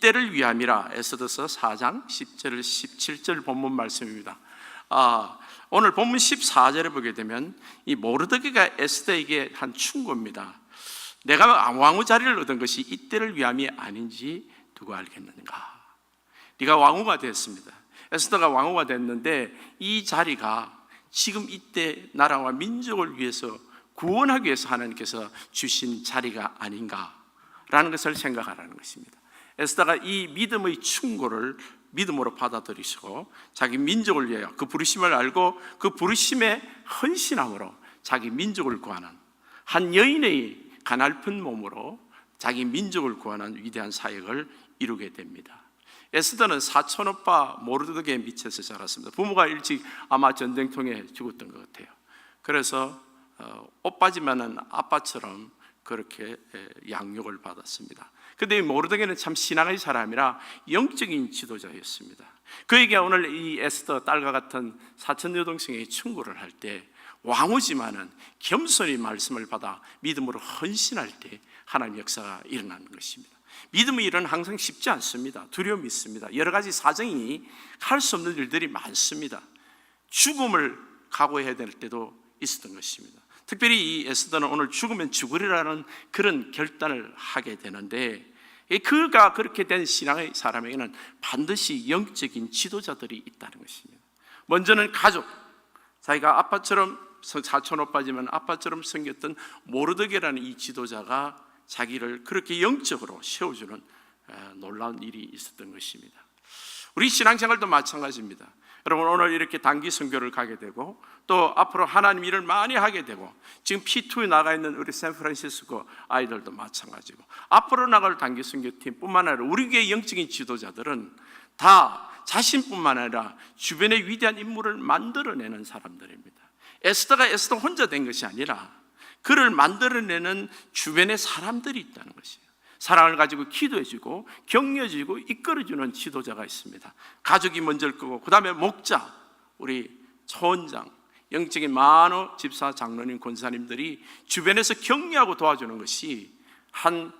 이때를 위함이라. 에스더서 4장 10절 17절 본문 말씀입니다. 오늘 본문 14절에 보게 되면 이 모르드게가 에스더에게 한 충고입니다. 내가 왕후 자리를 얻은 것이 이때를 위함이 아닌지 누가 알겠는가? 네가 왕후가 됐습니다. 에스더가 왕후가 됐는데 이 자리가 지금 이때 나라와 민족을 위해서 구원하기 위해서 하나님께서 주신 자리가 아닌가라는 것을 생각하라는 것입니다. 에스더가 이 믿음의 충고를 믿음으로 받아들이시고 자기 민족을 위하여 그 부르심을 알고 그 부르심에 헌신함으로 자기 민족을 구하는 한 여인의 가냘픈 몸으로 자기 민족을 구하는 위대한 사역을 이루게 됩니다. 에스더는 사촌오빠 모르드게에 미쳐서 자랐습니다. 부모가 일찍 아마 전쟁통에 죽었던 것 같아요. 그래서 오빠지만은 아빠처럼 그렇게 양육을 받았습니다. 그런데 이 모르드게는 참 신앙의 사람이라 영적인 지도자였습니다. 그에게 오늘 이 에스더 딸과 같은 사촌 여동생의 충고를 할 때 왕후지만은 겸손히 말씀을 받아 믿음으로 헌신할 때 하나님의 역사가 일어나는 것입니다. 믿음의 일은 항상 쉽지 않습니다. 두려움이 있습니다. 여러 가지 사정이 할 수 없는 일들이 많습니다. 죽음을 각오해야 될 때도 있었던 것입니다. 특별히 이 에스더는 오늘 죽으면 죽으리라는 그런 결단을 하게 되는데, 그가 그렇게 된 신앙의 사람에게는 반드시 영적인 지도자들이 있다는 것입니다. 먼저는 가족, 자기가 아빠처럼 사촌 오빠지만 아빠처럼 생겼던 모르드게라는 이 지도자가 자기를 그렇게 영적으로 세워주는 놀라운 일이 있었던 것입니다. 우리 신앙생활도 마찬가지입니다. 여러분, 오늘 이렇게 단기 선교를 가게 되고 또 앞으로 하나님 일을 많이 하게 되고 지금 P2에 나가 있는 우리 샌프란시스코 아이들도 마찬가지고 앞으로 나갈 단기 선교팀 뿐만 아니라 우리 교회 영적인 지도자들은 다 자신뿐만 아니라 주변의 위대한 인물을 만들어내는 사람들입니다. 에스더가 에스더 혼자 된 것이 아니라 그를 만들어내는 주변의 사람들이 있다는 것이에요. 사랑을 가지고 기도해주고 격려해주고 이끌어주는 지도자가 있습니다. 가족이 먼저일 거고 그 다음에 목자, 우리 초원장, 영적인 만호 집사, 장로님, 권사님들이 주변에서 격려하고 도와주는 것이 한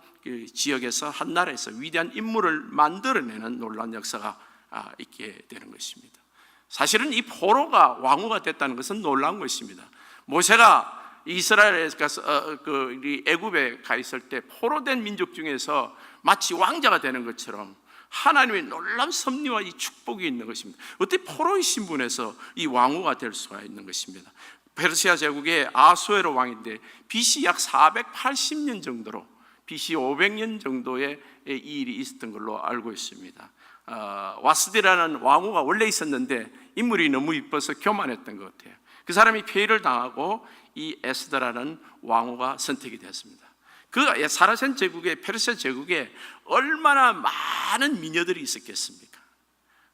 지역에서 한 나라에서 위대한 인물을 만들어내는 놀라운 역사가 있게 되는 것입니다. 사실은 이 포로가 왕후가 됐다는 것은 놀라운 것입니다. 모세가 이스라엘에 가서 애굽에 가 있을 때 포로된 민족 중에서 마치 왕자가 되는 것처럼 하나님의 놀라운 섭리와 이 축복이 있는 것입니다. 어떻게 포로의 신분에서 이 왕후가 될 수가 있는 것입니다. 페르시아 제국의 아수에로 왕인데 BC 약 480년 정도로 BC 500년 정도의 이 일이 있었던 걸로 알고 있습니다. 와스디라는 왕후가 원래 있었는데 인물이 너무 이뻐서 교만했던 것 같아요. 그 사람이 폐위를 당하고 이 에스더라는 왕후가 선택이 되었습니다. 그 사라센 제국의 페르시아 제국에 얼마나 많은 미녀들이 있었겠습니까?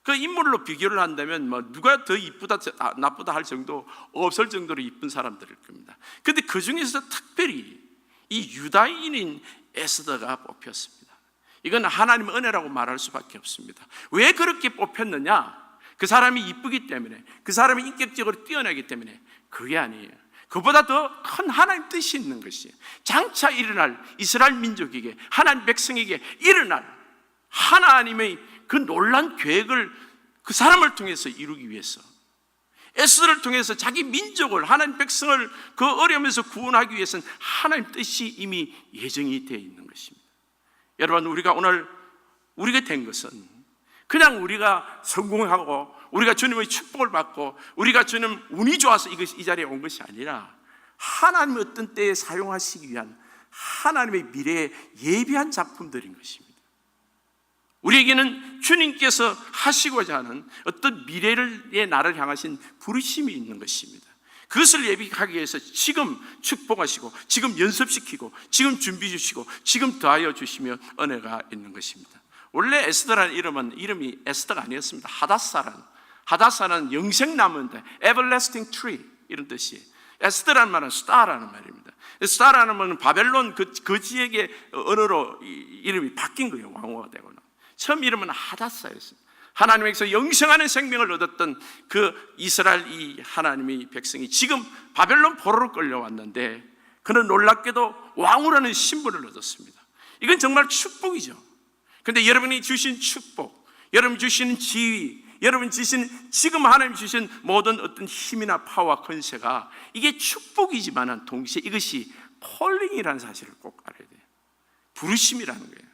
그 인물로 비교를 한다면 누가 더 이쁘다 나쁘다 할 정도 없을 정도로 이쁜 사람들일 겁니다. 그런데 그 중에서 특별히 이 유다인인 에스더가 뽑혔습니다. 이건 하나님의 은혜라고 말할 수밖에 없습니다. 왜 그렇게 뽑혔느냐? 그 사람이 이쁘기 때문에, 그 사람이 인격적으로 뛰어나기 때문에 그게 아니에요. 그보다 더 큰 하나님 뜻이 있는 것이에요. 장차 일어날 이스라엘 민족에게, 하나님 백성에게 일어날 하나님의 그 놀라운 계획을 그 사람을 통해서 이루기 위해서, 에스더를 통해서 자기 민족을, 하나님 백성을 그 어려움에서 구원하기 위해서는 하나님 뜻이 이미 예정이 되어 있는 것입니다. 여러분, 우리가 오늘 우리가 된 것은 그냥 우리가 성공하고 우리가 주님의 축복을 받고 우리가 주님 운이 좋아서 이 자리에 온 것이 아니라 하나님의 어떤 때에 사용하시기 위한 하나님의 미래에 예비한 작품들인 것입니다. 우리에게는 주님께서 하시고자 하는 어떤 미래의 나를 향하신 부르심이 있는 것입니다. 그것을 예비하기 위해서 지금 축복하시고 지금 연습시키고 지금 준비 주시고 지금 더하여 주시며 은혜가 있는 것입니다. 원래 에스더라는 이름이 에스더가 아니었습니다. 하다사는 영생나무인데 everlasting tree 이런 뜻이에요. 에스더라는 말은 스타라는 말입니다. 스타라는 말은 바벨론 그 지역의 언어로 이름이 바뀐 거예요. 왕후가 되고는. 처음 이름은 하다사였어요. 하나님에게서 영생하는 생명을 얻었던 그 이스라엘 이 하나님의 백성이 지금 바벨론 포로로 끌려왔는데 그는 놀랍게도 왕후라는 신분을 얻었습니다. 이건 정말 축복이죠. 근데 여러분이 주신 축복, 여러분 주시는 지위, 여러분 주신 지금 하나님 주신 모든 어떤 힘이나 파워와 권세가 이게 축복이지만 동시에 이것이 콜링이라는 사실을 꼭 알아야 돼요. 부르심이라는 거예요.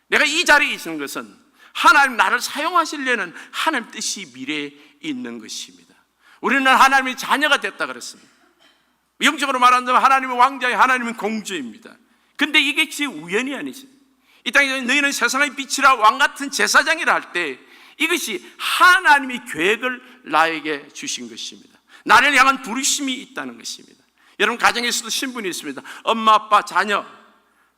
내가 이 자리에 있는 것은 하나님 나를 사용하시려는 하나님 뜻이 미래에 있는 것입니다. 우리는 하나님의 자녀가 됐다 그랬습니다. 영적으로 말한다면 하나님은 왕자예요. 하나님은 공주입니다. 근데 이게 지금 우연이 아니지. 이 땅에 너희는 세상의 빛이라 왕같은 제사장이라 할 때 이것이 하나님의 계획을 나에게 주신 것입니다. 나를 향한 부르심이 있다는 것입니다. 여러분 가정에서도 신분이 있습니다. 엄마, 아빠, 자녀,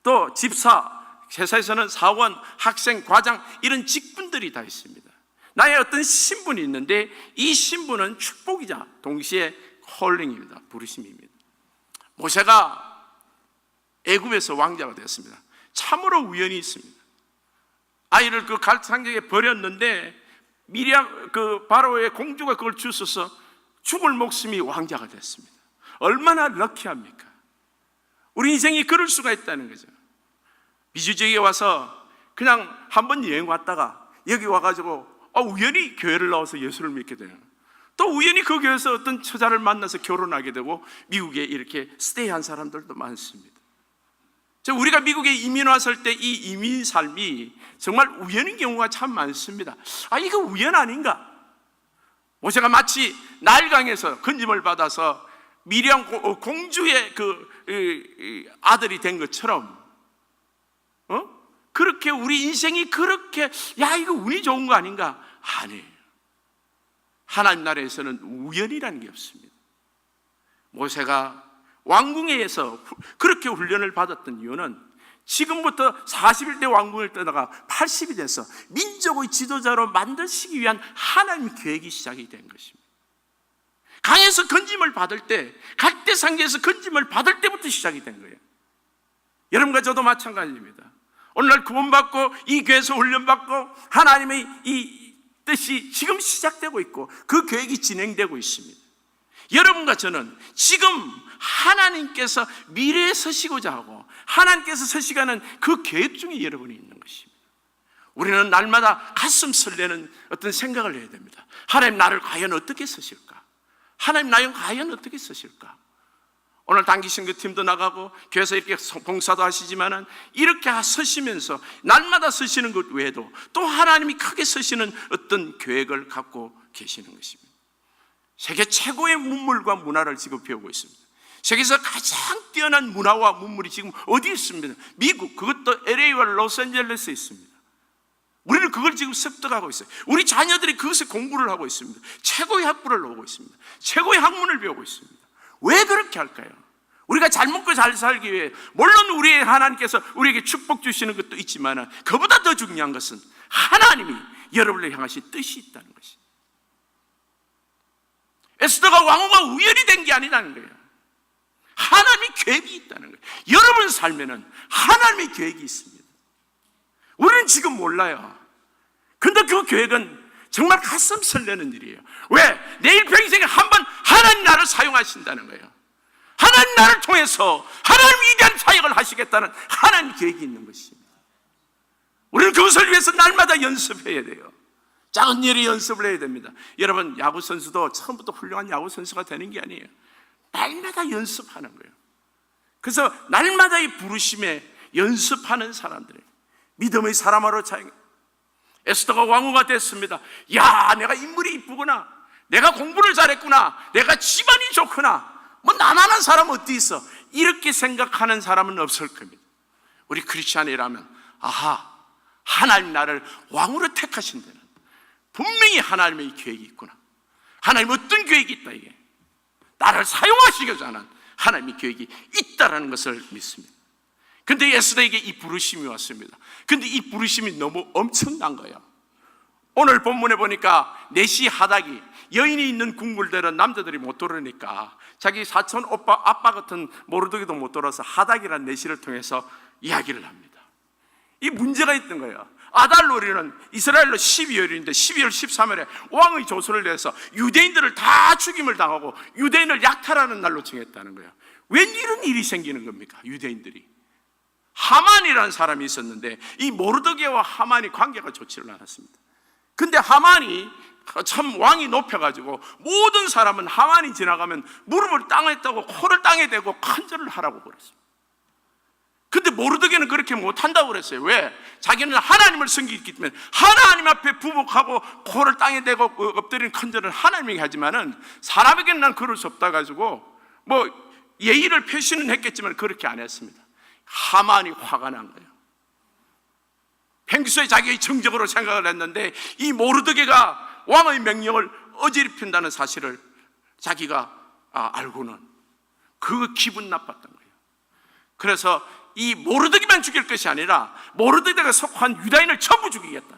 또 집사, 회사에서는 사원, 학생, 과장 이런 직분들이 다 있습니다. 나의 어떤 신분이 있는데 이 신분은 축복이자 동시에 콜링입니다. 부르심입니다. 모세가 애굽에서 왕자가 되었습니다. 참으로 우연이 있습니다. 아이를 그 갈상경에 버렸는데 미리암 그 바로의 공주가 그걸 주워서 죽을 목숨이 왕자가 됐습니다. 얼마나 럭키합니까? 우리 인생이 그럴 수가 있다는 거죠. 미주 지역에 와서 그냥 한번 여행 왔다가 여기 와가지고 우연히 교회를 나와서 예수를 믿게 되는, 또 우연히 그 교회에서 어떤 처자를 만나서 결혼하게 되고 미국에 이렇게 스테이한 사람들도 많습니다. 우리가 미국에 이민 왔을 때 이 이민 삶이 정말 우연인 경우가 참 많습니다. 이거 우연 아닌가? 모세가 마치 나일강에서 건짐을 받아서 미리암 공주의 아들이 된 것처럼 그렇게 우리 인생이 그렇게 이거 운이 좋은 거 아닌가? 아니에요. 하나님 나라에서는 우연이라는 게 없습니다. 모세가 왕궁에서 그렇게 훈련을 받았던 이유는 지금부터 41대 왕궁을 떠나가 80이 돼서 민족의 지도자로 만드시기 위한 하나님의 계획이 시작이 된 것입니다. 강에서 건짐을 받을 때, 갈대상계에서 건짐을 받을 때부터 시작이 된 거예요. 여러분과 저도 마찬가지입니다. 오늘날 구원받고 이 교회에서 훈련받고 하나님의 이 뜻이 지금 시작되고 있고 그 계획이 진행되고 있습니다. 여러분과 저는 지금 하나님께서 미래에 서시고자 하고 하나님께서 서시가는 그 계획 중에 여러분이 있는 것입니다. 우리는 날마다 가슴 설레는 어떤 생각을 해야 됩니다. 하나님 나를 과연 어떻게 서실까? 하나님 나를 과연 어떻게 서실까? 오늘 단기 신교팀도 나가고 교회에서 이렇게 봉사도 하시지만 이렇게 서시면서 날마다 서시는 것 외에도 또 하나님이 크게 서시는 어떤 계획을 갖고 계시는 것입니다. 세계 최고의 문물과 문화를 지금 배우고 있습니다. 세계에서 가장 뛰어난 문화와 문물이 지금 어디에 있습니다? 미국, 그것도 LA와 로스앤젤레스에 있습니다. 우리는 그걸 지금 습득하고 있어요. 우리 자녀들이 그것에 공부를 하고 있습니다. 최고의 학부를 나오고 있습니다. 최고의 학문을 배우고 있습니다. 왜 그렇게 할까요? 우리가 잘 먹고 잘 살기 위해 물론 우리의 하나님께서 우리에게 축복 주시는 것도 있지만 그보다 더 중요한 것은 하나님이 여러분을 향하신 뜻이 있다는 것입니다. 에스더가 왕후가 우연히 된 게 아니라는 거예요. 하나님의 계획이 있다는 거예요. 여러분 삶에는 하나님의 계획이 있습니다. 우리는 지금 몰라요. 근데 그 계획은 정말 가슴 설레는 일이에요. 왜? 내일 평생에 한 번 하나님 나를 사용하신다는 거예요. 하나님 나를 통해서 하나님 위대한 사역을 하시겠다는 하나님 계획이 있는 것입니다. 우리는 그것을 위해서 날마다 연습해야 돼요. 작은 일에 연습을 해야 됩니다. 여러분 야구 선수도 처음부터 훌륭한 야구 선수가 되는 게 아니에요. 날마다 연습하는 거예요. 그래서 날마다 이 부르심에 연습하는 사람들이에요. 믿음의 사람으로 자영. 에스더가 왕후가 됐습니다. 내가 인물이 이쁘구나, 내가 공부를 잘했구나, 내가 집안이 좋구나, 나만한 사람 어디 있어, 이렇게 생각하는 사람은 없을 겁니다. 우리 크리스찬이라면 하나님 나를 왕으로 택하신 데는 분명히 하나님의 계획이 있구나, 하나님 어떤 계획이 있다, 이게 나를 사용하시고자 하는 하나님의 계획이 있다라는 것을 믿습니다. 근데 에스더에게 이 부르심이 왔습니다. 근데 이 부르심이 너무 엄청난 거예요. 오늘 본문에 보니까 내시 하닥이, 여인이 있는 궁궐들은 남자들이 못 들으니까 자기 사촌 오빠 아빠 같은 모르드게도 못 들어서 하닥이라는 내시를 통해서 이야기를 합니다. 이 문제가 있던 거예요. 아달놀이는 이스라엘로 12월인데 12월 13일에 왕의 조서를 내서 유대인들을 다 죽임을 당하고 유대인을 약탈하는 날로 정했다는 거예요. 왜 이런 일이 생기는 겁니까? 유대인들이 하만이라는 사람이 있었는데 이 모르드게와 하만이 관계가 좋지를 않았습니다. 근데 하만이 참 왕이 높여가지고 모든 사람은 하만이 지나가면 무릎을 땅에 떼고 코를 땅에 대고 간절을 하라고 그랬어요. 근데 모르드게는 그렇게 못한다고 그랬어요. 왜? 자기는 하나님을 섬기기 때문에 하나님 앞에 부복하고 코를 땅에 대고 엎드리는 간절을 하나님에게 하지만은 사람에게는 난 그럴 수 없다 가지고 뭐 예의를 표시는 했겠지만 그렇게 안 했습니다. 하만이 화가 난 거예요. 평소에 자기의 정적으로 생각을 했는데 이 모르드게가 왕의 명령을 어지럽힌다는 사실을 자기가 알고는 그 기분 나빴던 거예요. 그래서 이 모르드게만 죽일 것이 아니라 모르드게가 속한 유다인을 전부 죽이겠다.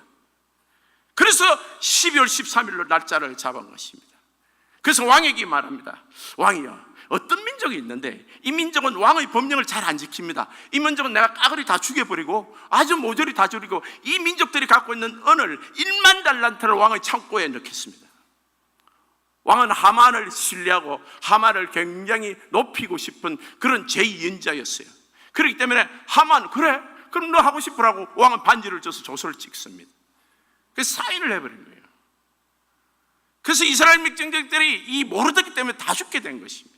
그래서 12월 13일로 날짜를 잡은 것입니다. 그래서 왕에게 말합니다. 왕이여, 어떤 민족이 있는데 이 민족은 왕의 법령을 잘 안 지킵니다. 이 민족은 내가 까그리 다 죽여버리고 아주 모조리 다 죽이고 이 민족들이 갖고 있는 은을 1만 달란트를 왕의 창고에 넣겠습니다. 왕은 하만을 신뢰하고 하만을 굉장히 높이고 싶은 그런 제2연자였어요. 그렇기 때문에 하만, 그래? 그럼 너 하고 싶으라고 왕은 반지를 줘서 조서를 찍습니다. 그래서 사인을 해버린 거예요. 그래서 이스라엘 백성들이 이 모르드게 때문에 다 죽게 된 것입니다.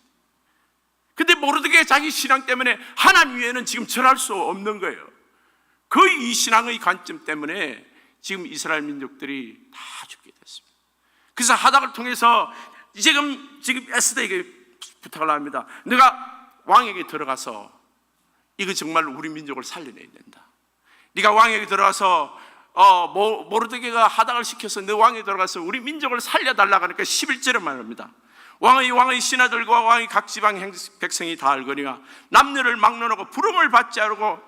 근데 모르드게 자기 신앙 때문에 하나님 외에는 지금 절할 수 없는 거예요. 그 이 신앙의 관점 때문에 지금 이스라엘 민족들이 다 죽게 됐습니다. 그래서 하닥을 통해서 지금 에스더에게 부탁을 합니다. 네가 왕에게 들어가서 이거 정말 우리 민족을 살려내야 된다. 네가 왕에게 들어가서 모르드게가 하닥을 시켜서 너 왕에 들어가서 우리 민족을 살려달라고 하니까 11절에 말합니다. 왕의 신하들과 왕의 각 지방 백성이 다 알거니와 남녀를 막론하고 부름을 받지 않고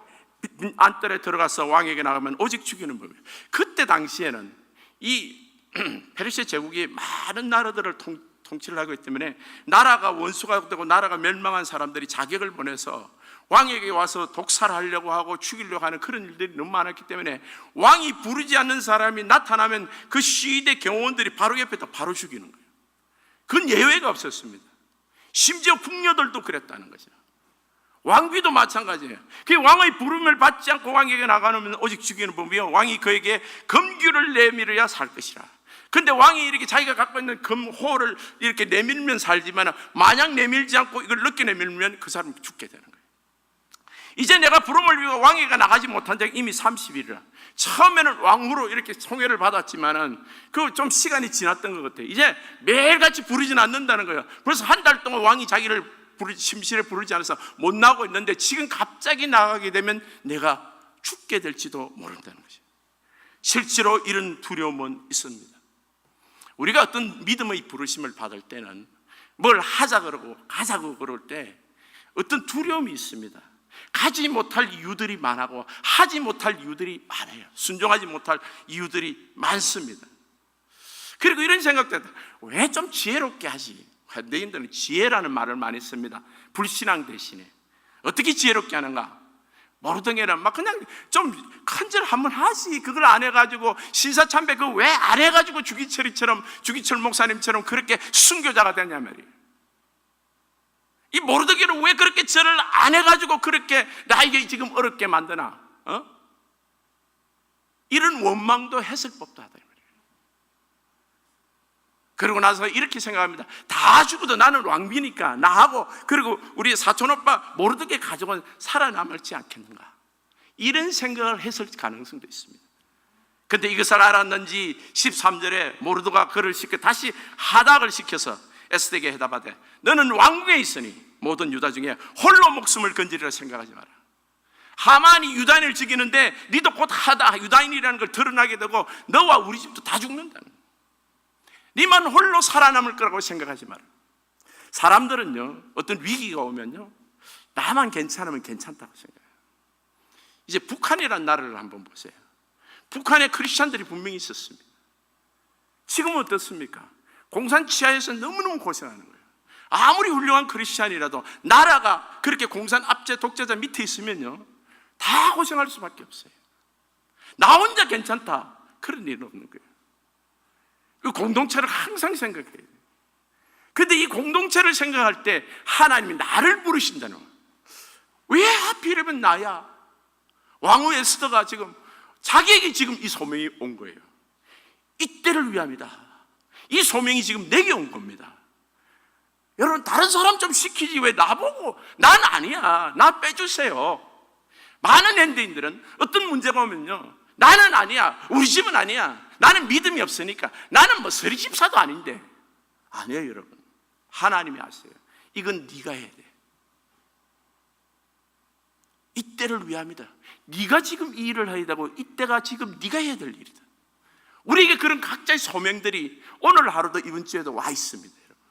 안뜰에 들어가서 왕에게 나가면 오직 죽이는 법이에요. 그때 당시에는 이 페르시아 제국이 많은 나라들을 통치를 하기 때문에 나라가 원수가 되고 나라가 멸망한 사람들이 자격을 보내서 왕에게 와서 독살하려고 하고 죽이려고 하는 그런 일들이 너무 많았기 때문에 왕이 부르지 않는 사람이 나타나면 그 시대 경호원들이 바로 옆에다 바로 죽이는 거예요. 그건 예외가 없었습니다. 심지어 궁녀들도 그랬다는 거죠. 왕비도 마찬가지예요. 그 왕의 부름을 받지 않고 왕에게 나가면 오직 죽이는 법이요, 왕이 그에게 금규를 내밀어야 살 것이라. 근데 왕이 이렇게 자기가 갖고 있는 금호를 이렇게 내밀면 살지만 만약 내밀지 않고 이걸 늦게 내밀면 그 사람이 죽게 되는 거예요. 이제 내가 부름을 위해 왕에게 나가지 못한 지 이미 30일이라. 처음에는 왕으로 이렇게 송해를 받았지만은 그 좀 시간이 지났던 것 같아요. 이제 매일같이 부르지는 않는다는 거예요. 그래서 한 달 동안 왕이 자기를 심실에 부르지 않아서 못 나오고 있는데 지금 갑자기 나가게 되면 내가 죽게 될지도 모른다는 거죠. 실제로 이런 두려움은 있습니다. 우리가 어떤 믿음의 부르심을 받을 때는 뭘 하자 그러고 가자고 그럴 때 어떤 두려움이 있습니다. 가지 못할 이유들이 많고 하지 못할 이유들이 많아요. 순종하지 못할 이유들이 많습니다. 그리고 이런 생각도 왜 좀 지혜롭게 하지? 현대인들은 지혜라는 말을 많이 씁니다. 불신앙 대신에 어떻게 지혜롭게 하는가? 모르드게는 막 그냥 좀 큰절 한번 하지, 그걸 안 해가지고 신사참배 그거 왜 안 해가지고 주기철 목사님처럼 그렇게 순교자가 됐냐 말이에요. 이 모르드게를 왜 그렇게 절을 안 해가지고 그렇게 나에게 지금 어렵게 만드나? 이런 원망도 했을 법도 하다. 그러고 나서 이렇게 생각합니다. 다 죽어도 나는 왕비니까 나하고 그리고 우리 사촌오빠 모르드게 가족은 살아남을지 않겠는가, 이런 생각을 했을 가능성도 있습니다. 그런데 이것을 알았는지 13절에 모르드가 그를 시켜 다시 하닥을 시켜서 에스더에게 해답하되 너는 왕궁에 있으니 모든 유다 중에 홀로 목숨을 건지리라 생각하지 마라. 하만이 유다인을 죽이는데 니도 곧 하다 유다인이라는 걸 드러나게 되고 너와 우리 집도 다 죽는다는 거야. 니만 홀로 살아남을 거라고 생각하지 마라. 사람들은요, 어떤 위기가 오면요, 나만 괜찮으면 괜찮다고 생각해요. 이제 북한이라는 나라를 한번 보세요. 북한에 크리스찬들이 분명히 있었습니다. 지금은 어떻습니까? 공산 치하에서 너무너무 고생하는 거예요. 아무리 훌륭한 크리스찬이라도 나라가 그렇게 공산 압제 독재자 밑에 있으면요, 다 고생할 수밖에 없어요. 나 혼자 괜찮다, 그런 일은 없는 거예요. 그 공동체를 항상 생각해야 돼요. 그런데 이 공동체를 생각할 때 하나님이 나를 부르신다는 거예요. 왜 하필이면 나야? 왕후 에스더가 지금 자기에게 지금 이 소명이 온 거예요. 이때를 위함이다. 이 소명이 지금 내게 온 겁니다. 여러분, 다른 사람 좀 시키지 왜 나보고 난 아니야, 나 빼주세요. 많은 현대인들은 어떤 문제가 오면요, 나는 아니야, 우리 집은 아니야, 나는 믿음이 없으니까, 나는 뭐 서리 집사도 아닌데. 아니에요 여러분, 하나님이 아세요. 이건 네가 해야 돼. 이때를 위함이다. 네가 지금 이 일을 해야 되고 이때가 지금 네가 해야 될 일이다. 우리에게 그런 각자의 소명들이 오늘 하루도 이번 주에도 와 있습니다. 여러분,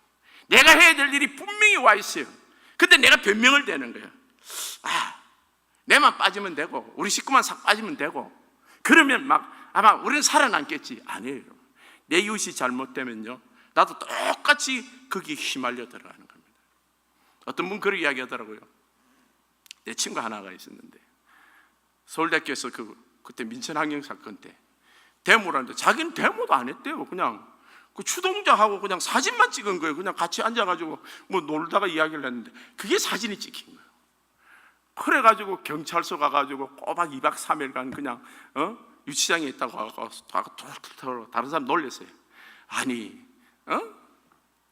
내가 해야 될 일이 분명히 와 있어요. 근데 내가 변명을 대는 거예요. 내만 빠지면 되고 우리 식구만 싹 빠지면 되고 그러면 막 아마 우리는 살아남겠지. 아니에요. 내 이웃이 잘못되면요, 나도 똑같이 거기에 휘말려 들어가는 겁니다. 어떤 분 그렇게 이야기하더라고요. 내 친구 하나가 있었는데 서울대학교에서 그때 민천항쟁 사건 때 데모를 하는데 자기는 데모도 안 했대요. 그냥 그 추동자하고 그냥 사진만 찍은 거예요. 그냥 같이 앉아가지고 뭐 놀다가 이야기를 했는데 그게 사진이 찍힌 거예요. 그래가지고 경찰서 가가지고 꼬박 2박 3일간 그냥 유치장에 있다고 하고 다른 사람 놀렸어요. 아니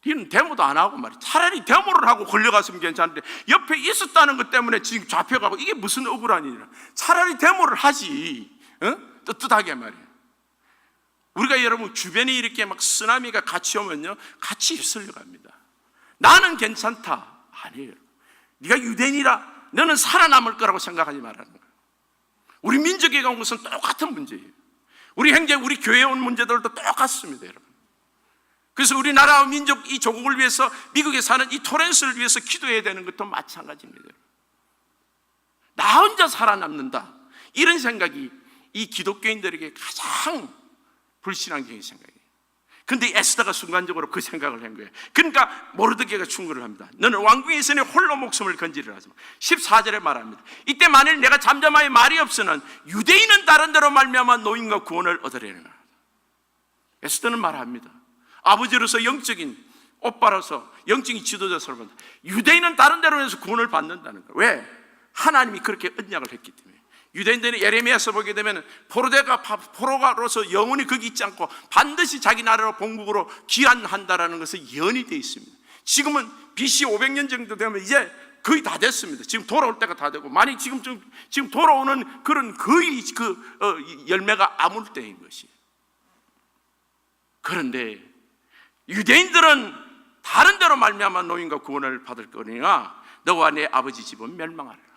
니는 데모도 안 하고 말이야. 차라리 데모를 하고 걸려갔으면 괜찮은데 옆에 있었다는 것 때문에 지금 잡혀가고 이게 무슨 억울한 일이야. 차라리 데모를 하지. 떳떳하게 말이야. 우리가 여러분 주변에 이렇게 막 쓰나미가 같이 오면요, 같이 휩쓸려 갑니다. 나는 괜찮다. 아니에요. 네가 유대인이라 너는 살아남을 거라고 생각하지 말라는 거예요. 우리 민족에 온 것은 똑같은 문제예요. 우리 행제, 우리 교회에 온 문제들도 똑같습니다, 여러분. 그래서 우리나라와 민족, 이 조국을 위해서 미국에 사는 이 토렌스를 위해서 기도해야 되는 것도 마찬가지입니다. 나 혼자 살아남는다, 이런 생각이 이 기독교인들에게 가장 불신앙적인 생각이에요. 근데 에스더가 순간적으로 그 생각을 한 거예요. 그러니까 모르드게가 충고를 합니다. 너는 왕궁에 있으니 홀로 목숨을 건지를 하지 마. 14절에 말합니다. 이때 만일 내가 잠잠하여 말이 없으는 유대인은 다른 데로 말미암아 노임과 구원을 얻으려는 거야. 에스더는 말합니다. 아버지로서 영적인 오빠로서 영적인 지도자로서 유대인은 다른 데로 해서 구원을 받는다는 거예요. 왜? 하나님이 그렇게 언약을 했기 때문에. 유대인들은 예레미야서 보게 되면 포로가로서 영원히 거기 있지 않고 반드시 자기 나라로 본국으로 귀환한다라는 것은 예언이 되어 있습니다. 지금은 BC 500년 정도 되면 이제 거의 다 됐습니다. 지금 돌아올 때가 다 되고, 만약 지금 돌아오는 그런 거의 열매가 아물 때인 것이에요. 그런데 유대인들은 다른 데로 말미암아 노임과 구원을 받을 거니와 너와 내 아버지 집은 멸망하리라.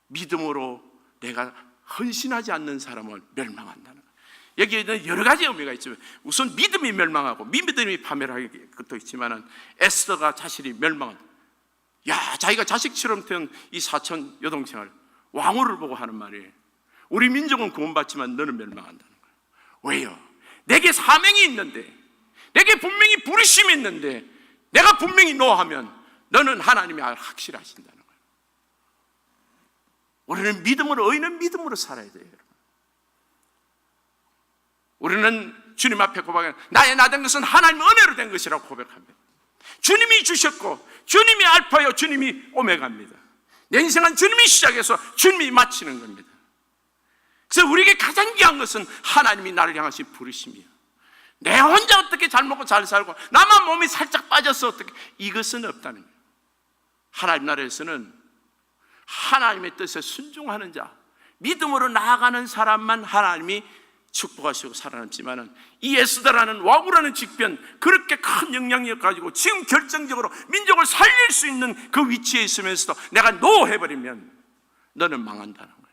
믿음으로 내가 헌신하지 않는 사람은 멸망한다는 거예요. 여기에는 여러 가지 의미가 있지만 우선 믿음이 멸망하고 미믿음이 파멸하는 것도 있지만 에스더가 자신이 멸망한다. 자기가 자식처럼 된 이 사촌 여동생을 왕후를 보고 하는 말이에요. 우리 민족은 구원받지만 너는 멸망한다는 거예요. 왜요? 내게 사명이 있는데, 내게 분명히 부르심이 있는데 내가 분명히 노하면 너는 하나님이 확실하신다는 거예요. 우리는 믿음으로, 의인은 믿음으로 살아야 돼요. 우리는 주님 앞에 고백하는 나의 나 된 것은 하나님의 은혜로 된 것이라고 고백합니다. 주님이 주셨고 주님이 알파요 주님이 오메가입니다. 내 인생은 주님이 시작해서 주님이 마치는 겁니다. 그래서 우리에게 가장 귀한 것은 하나님이 나를 향하신 부르심이에요. 내 혼자 어떻게 잘 먹고 잘 살고 나만 몸이 살짝 빠져서 어떻게, 이것은 없다는 거예요. 하나님 나라에서는 하나님의 뜻에 순종하는 자, 믿음으로 나아가는 사람만 하나님이 축복하시고 살아남지만은 이 에스더라는 왕후라는 직변, 그렇게 큰 영향력 가지고 지금 결정적으로 민족을 살릴 수 있는 그 위치에 있으면서도 내가 노해버리면 너는 망한다는 거예요.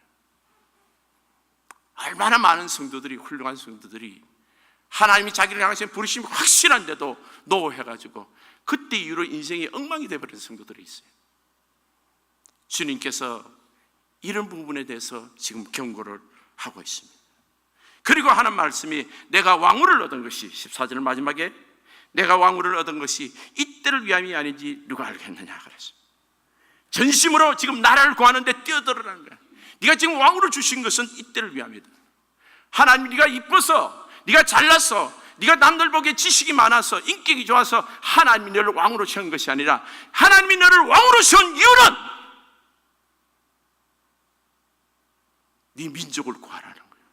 얼마나 많은 성도들이, 훌륭한 성도들이 하나님이 자기를 향하신 부르심이 확실한데도 노해가지고 그때 이후로 인생이 엉망이 되어버린 성도들이 있어요. 주님께서 이런 부분에 대해서 지금 경고를 하고 있습니다. 그리고 하는 말씀이 내가 왕후를 얻은 것이, 14절 마지막에 내가 왕후를 얻은 것이 이때를 위함이 아닌지 누가 알겠느냐 그랬어요. 전심으로 지금 나라를 구하는데 뛰어들어라는 거야. 네가 지금 왕후를 주신 것은 이때를 위함이다. 하나님, 네가 이뻐서, 네가 잘났어, 네가 남들 보기에 지식이 많아서 인격이 좋아서 하나님이 너를 왕으로 세운 것이 아니라 하나님이 너를 왕으로 세운 이유는 네 민족을 구하라는 거예요.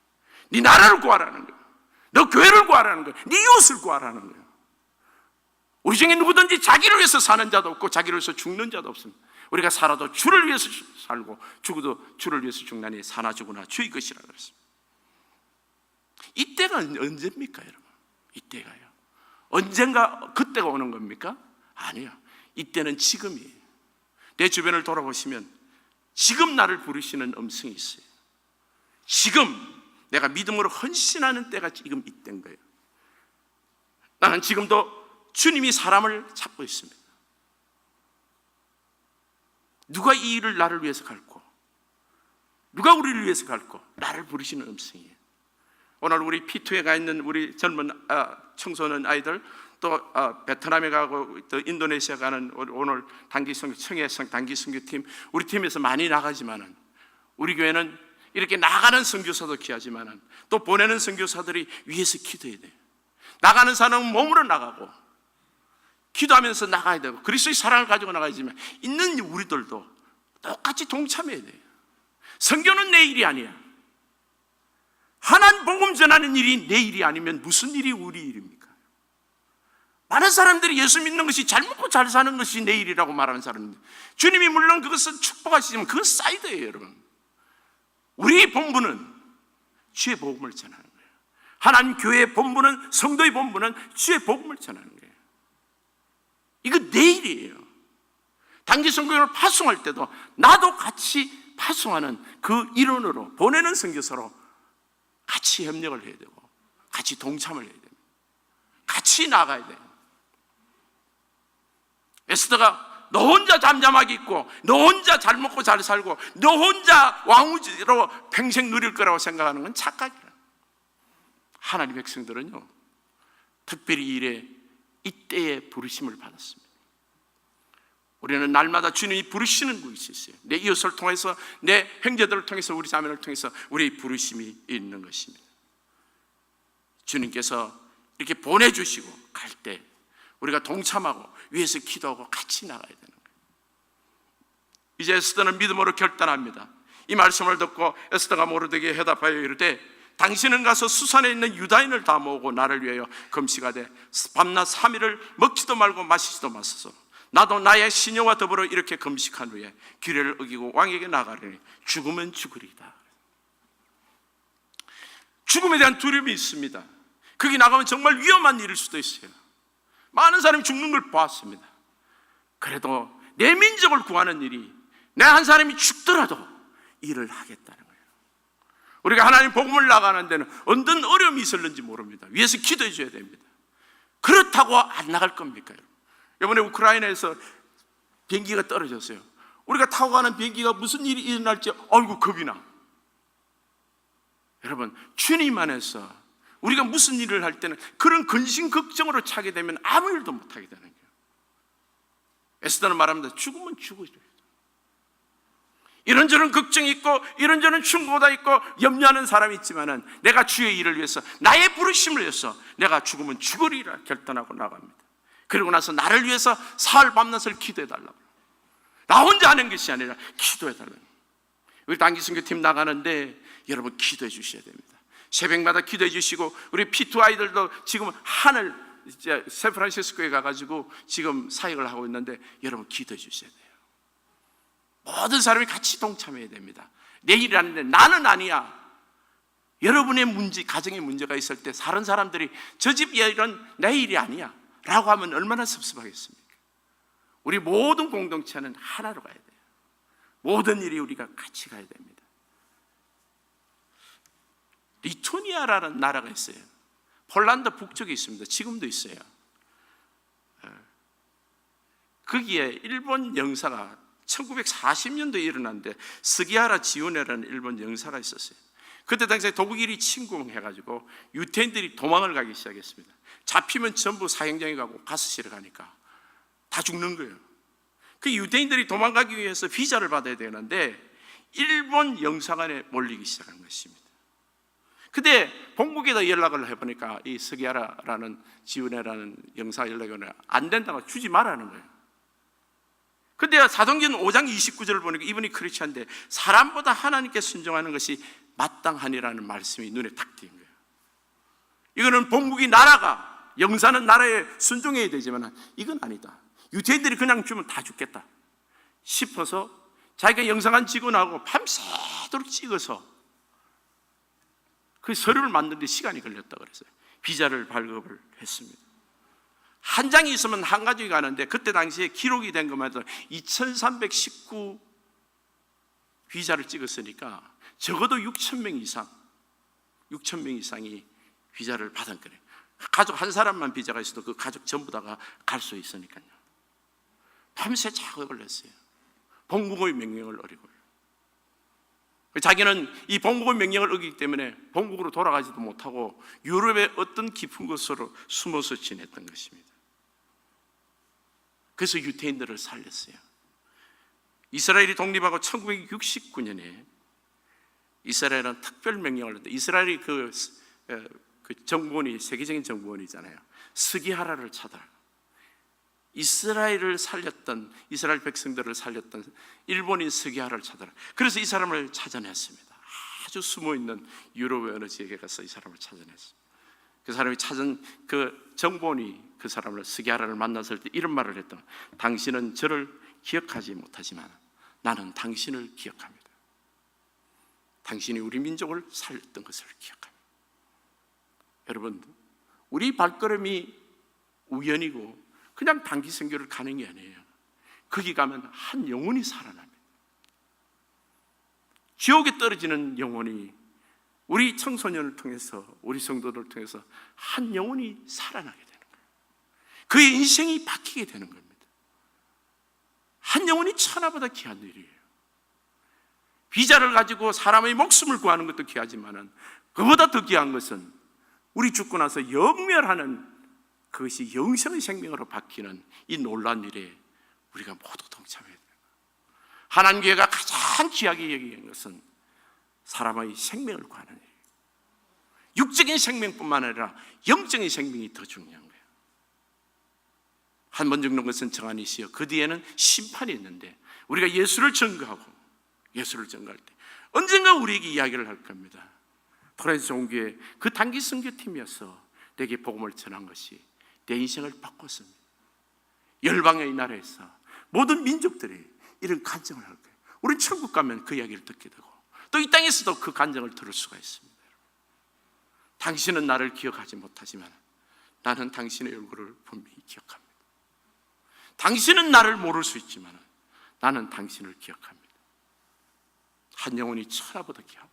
네 나라를 구하라는 거예요. 너 교회를 구하라는 거예요. 네 이웃을 구하라는 거예요. 우리 중에 누구든지 자기를 위해서 사는 자도 없고 자기를 위해서 죽는 자도 없습니다. 우리가 살아도 주를 위해서 살고 죽어도 주를 위해서 죽나니 사나 죽으나 주의 것이라 그랬습니다. 이때가 언제입니까, 여러분? 이때가요. 언젠가 그때가 오는 겁니까? 아니요. 이때는 지금이에요. 내 주변을 돌아보시면 지금 나를 부르시는 음성이 있어요. 지금 내가 믿음으로 헌신하는 때가 지금 이때인 거예요. 나는 지금도 주님이 사람을 찾고 있습니다. 누가 이 일을 나를 위해서 갈고, 누가 우리를 위해서 갈고, 나를 부르시는 음성이에요. 오늘 우리 P2에 가 있는 우리 젊은 청소년 아이들, 또 베트남에 가고 또 인도네시아 가는 오늘 단기선교, 청해성 단기선교팀, 우리 팀에서 많이 나가지만은 우리 교회는 이렇게 나가는 선교사도 귀하지만은 또 보내는 선교사들이 위해서 기도해야 돼요. 나가는 사람은 몸으로 나가고 기도하면서 나가야 되고 그리스도의 사랑을 가지고 나가야지만 있는 우리들도 똑같이 동참해야 돼요. 선교는 내 일이 아니야. 하나님 복음 전하는 일이 내 일이 아니면 무슨 일이 우리 일입니까? 많은 사람들이 예수 믿는 것이 잘 먹고 잘 사는 것이 내 일이라고 말하는 사람입니다. 주님이 물론 그것은 축복하시지만 그건 사이드예요, 여러분. 우리의 본분은 주의 복음을 전하는 거예요. 하나님 교회의 본분은, 성도의 본분은 주의 복음을 전하는 거예요. 이거 내 일이에요. 단기 선교를 파송할 때도 나도 같이 파송하는 그 일원으로, 보내는 선교사로 같이 협력을 해야 되고 같이 동참을 해야 됩니다. 같이 나가야 돼요. 에스더가 너 혼자 잠잠하게 있고 너 혼자 잘 먹고 잘 살고 너 혼자 왕우지로 평생 누릴 거라고 생각하는 건 착각이라. 하나님 백성들은요, 특별히 일에 이때에 부르심을 받았습니다. 우리는 날마다 주님이 부르시는 것이 있어요. 내 이웃을 통해서, 내 형제들을 통해서, 우리 자매를 통해서 우리의 부르심이 있는 것입니다. 주님께서 이렇게 보내주시고 갈 때 우리가 동참하고 위에서 기도하고 같이 나가야 되는 거예요. 이제 에스더는 믿음으로 결단합니다. 이 말씀을 듣고 에스더가 모르드게에 해답하여 이르되 당신은 가서 수산에 있는 유다인을 다 모으고 나를 위하여 금식하되 밤낮 3일을 먹지도 말고 마시지도 마소서. 나도 나의 시녀와 더불어 이렇게 금식한 후에 규례를 어기고 왕에게 나가려니 죽으면 죽으리다. 죽음에 대한 두려움이 있습니다. 거기 나가면 정말 위험한 일일 수도 있어요. 많은 사람이 죽는 걸 보았습니다. 그래도 내 민족을 구하는 일이, 내 한 사람이 죽더라도 일을 하겠다는 거예요. 우리가 하나님 복음을 나가는 데는 어떤 어려움이 있을는지 모릅니다. 위에서 기도해 줘야 됩니다. 그렇다고 안 나갈 겁니까? 이번에 우크라이나에서 비행기가 떨어졌어요. 우리가 타고 가는 비행기가 무슨 일이 일어날지 아이고 겁이 나. 여러분, 주님 안에서 우리가 무슨 일을 할 때는 그런 근심 걱정으로 차게 되면 아무 일도 못하게 되는 거예요. 에스더는 말합니다. 죽으면 죽어요. 이런저런 걱정이 있고 이런저런 충고가 있고 염려하는 사람이 있지만은 내가 주의 일을 위해서, 나의 부르심을 위해서 내가 죽으면 죽으리라 결단하고 나갑니다. 그리고 나서 나를 위해서 사흘 밤낮을 기도해달라고. 나 혼자 하는 것이 아니라 기도해달라고. 우리 단기선교팀 나가는데 여러분 기도해 주셔야 됩니다. 새벽마다 기도해 주시고, 우리 P2 아이들도 지금 하늘 이제 샌프란시스코에 가가지고 지금 사역을 하고 있는데 여러분 기도해 주셔야 돼요. 모든 사람이 같이 동참해야 됩니다. 내 일이 아닌데 나는 아니야. 여러분의 문제, 가정에 문제가 있을 때 다른 사람들이 저 집 일은 내 일이 아니야 라고 하면 얼마나 섭섭하겠습니까? 우리 모든 공동체는 하나로 가야 돼요. 모든 일이 우리가 같이 가야 됩니다. 리투니아라는 나라가 있어요. 폴란드 북쪽에 있습니다. 지금도 있어요. 거기에 일본 영사가 1940년도에 일어났는데 스기하라 지오네라는 일본 영사가 있었어요. 그때 당시에 독일이 침공해가지고 유태인들이 도망을 가기 시작했습니다. 잡히면 전부 사형장에 가고 가스실에 가니까 다 죽는 거예요. 그 유태인들이 도망가기 위해서 비자를 받아야 되는데 일본 영사관에 몰리기 시작한 것입니다. 근데 본국에다 연락을 해보니까 이 스기하라라는 지오네라는 영사 연락이 안 된다고, 주지 말라는 거예요. 근데 사도행전 5장 29절을 보니까 이분이 크리스찬인데 사람보다 하나님께 순종하는 것이 마땅하니라는 말씀이 눈에 탁 띄는 거예요. 이거는 본국이 나라가, 영사는 나라에 순종해야 되지만 이건 아니다. 유대인들이 그냥 주면 다 죽겠다 싶어서 자기가 영상한 지고 나고 밤새도록 찍어서 그 서류를 만드는데 시간이 걸렸다 그랬어요. 비자를 발급을 했습니다. 한 장이 있으면 한 가족이 가는데 그때 당시에 기록이 된 것만 해도 2319 비자를 찍었으니까 적어도 6,000명 이상이 비자를 받은 거예요. 가족 한 사람만 비자가 있어도 그 가족 전부 다가 갈 수 있으니까요. 밤새 작업을 했어요. 본국의 명령을 어기고. 자기는 이 본국의 명령을 어기기 때문에 본국으로 돌아가지도 못하고 유럽의 어떤 깊은 곳으로 숨어서 지냈던 것입니다. 그래서 유대인들을 살렸어요. 이스라엘이 독립하고 1969년에 이스라엘은 특별 명령을 했는데 이스라엘이 그 정부원이 세계적인 정부원이잖아요. 스기하라를 찾아라. 이스라엘을 살렸던, 이스라엘 백성들을 살렸던 일본인 스기하라를 찾아라. 그래서 이 사람을 찾아냈습니다. 아주 숨어있는 유럽의 어느 지역에 가서 이 사람을 찾아냈습니다. 그 사람이 찾은 그 정보원이 그 사람을, 스기하라를 만났을 때 이런 말을 했다. 당신은 저를 기억하지 못하지만 나는 당신을 기억합니다. 당신이 우리 민족을 살렸던 것을 기억합니다. 여러분, 우리 발걸음이 우연이고 그냥 단기 선교를 가는 게 아니에요. 거기 가면 한 영혼이 살아납니다. 지옥에 떨어지는 영혼이 우리 청소년을 통해서, 우리 성도들을 통해서 한 영혼이 살아나게 되는 거예요. 그의 인생이 바뀌게 되는 겁니다. 한 영혼이 천하보다 귀한 일이에요. 비자를 가지고 사람의 목숨을 구하는 것도 귀하지만 그보다 더 귀한 것은 우리 죽고 나서 영멸하는, 그것이 영생의 생명으로 바뀌는 이 놀라운 일에 우리가 모두 동참해야 돼요. 하나님교회가 가장 귀하게 여기는 것은 사람의 생명을 구하는 일이에요. 육적인 생명뿐만 아니라 영적인 생명이 더 중요한 거예요. 한 번 죽는 것은 정한이 있어요. 그 뒤에는 심판이 있는데 우리가 예수를 증거할 때 언젠가 우리에게 이야기를 할 겁니다. 토렌스 온교회 그 단기 선교팀이어서 내게 복음을 전한 것이 내 인생을 바꿨습니다. 열방의 나라에서 모든 민족들이 이런 간증을 할 거예요. 우리는 천국 가면 그 이야기를 듣게 되고 또 이 땅에서도 그 간증을 들을 수가 있습니다. 당신은 나를 기억하지 못하지만 나는 당신의 얼굴을 분명히 기억합니다. 당신은 나를 모를 수 있지만 나는 당신을 기억합니다. 한 영혼이 천하보다 귀하고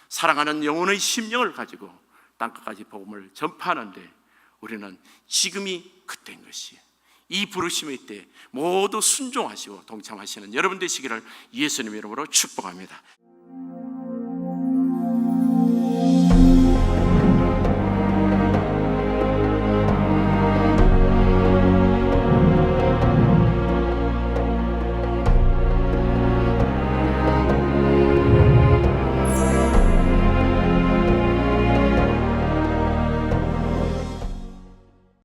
사랑하는 영혼의 심령을 가지고 땅끝까지 복음을 전파하는데 우리는 지금이 그때인 것이에요. 이 부르심의 때 모두 순종하시고 동참하시는 여러분 되시기를 예수님 이름으로 축복합니다.